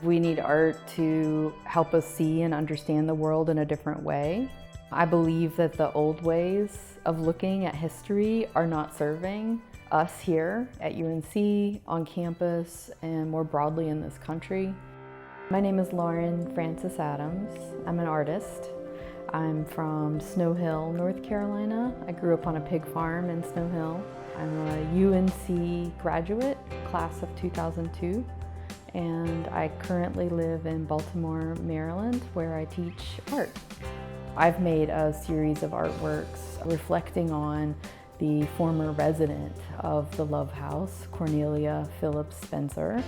We need art to help us see and understand the world in a different way. I believe that the old ways of looking at history are not serving us here at UNC, on campus, and more broadly in this country. My name is Lauren Francis Adams. I'm an artist. I'm from Snow Hill, North Carolina. I grew up on a pig farm in Snow Hill. I'm a UNC graduate, class of 2002. And I currently live in Baltimore, Maryland, where I teach art. I've made a series of artworks reflecting on the former resident of the Love House, Cornelia Phillips Spencer.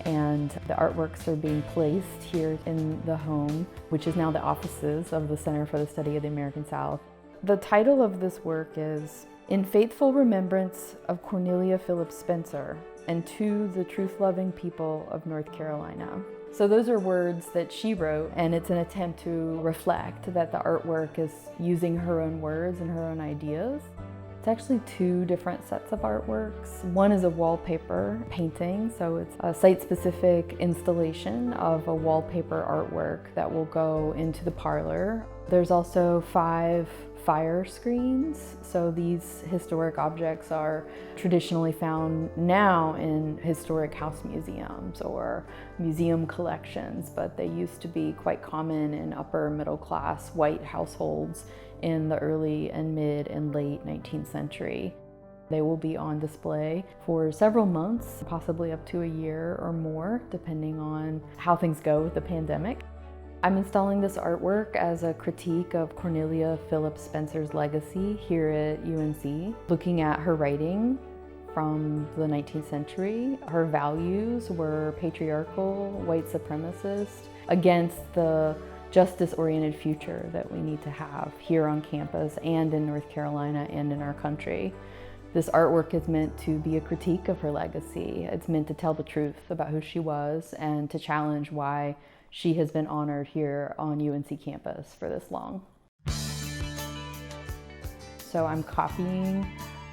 And the artworks are being placed here in the home, which is now the offices of the Center for the Study of the American South. The title of this work is "In Faithful Remembrance of Cornelia Phillips Spencer and to the Truth-Loving People of North Carolina." So those are words that she wrote, and it's an attempt to reflect that the artwork is using her own words and her own ideas. It's actually two different sets of artworks. One is a wallpaper painting, so it's a site-specific installation of a wallpaper artwork that will go into the parlor. There's also 5 fire screens. So these historic objects are traditionally found now in historic house museums or museum collections, but they used to be quite common in upper middle class white households in the early and mid and late 19th century. They will be on display for several months, possibly up to a year or more, depending on how things go with the pandemic. I'm installing this artwork as a critique of Cornelia Phillips Spencer's legacy here at UNC, looking at her writing from the 19th century. Her values were patriarchal, white supremacist, against the justice-oriented future that we need to have here on campus and in North Carolina and in our country. This artwork is meant to be a critique of her legacy. It's meant to tell the truth about who she was and to challenge why she has been honored here on UNC campus for this long. So I'm copying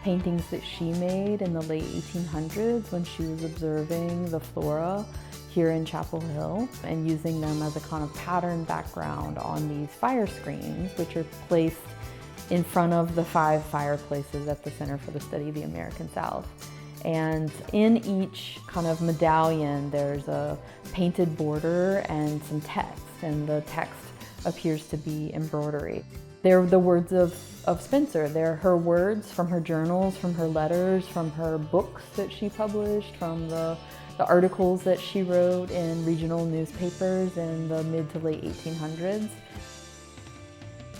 paintings that she made in the late 1800s when she was observing the flora here in Chapel Hill and using them as a kind of pattern background on these fire screens, which are placed in front of the 5 fireplaces at the Center for the Study of the American South. And in each kind of medallion, there's a painted border and some text, and the text appears to be embroidery. They're the words of Spencer. They're her words from her journals, from her letters, from her books that she published, from the articles that she wrote in regional newspapers in the mid to late 1800s.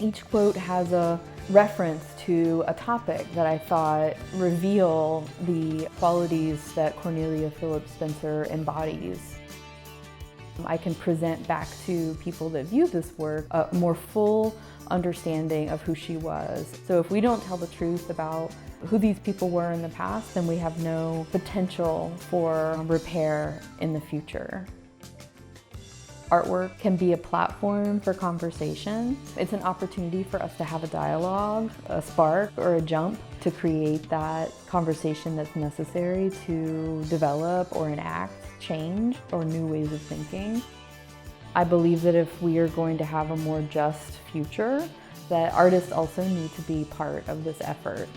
Each quote has a reference to a topic that I thought reveal the qualities that Cornelia Phillips Spencer embodies. I can present back to people that view this work a more full understanding of who she was. So if we don't tell the truth about who these people were in the past, then we have no potential for repair in the future. Artwork can be a platform for conversation. It's an opportunity for us to have a dialogue, a spark, or a jump to create that conversation that's necessary to develop or enact change or new ways of thinking. I believe that if we are going to have a more just future, that artists also need to be part of this effort.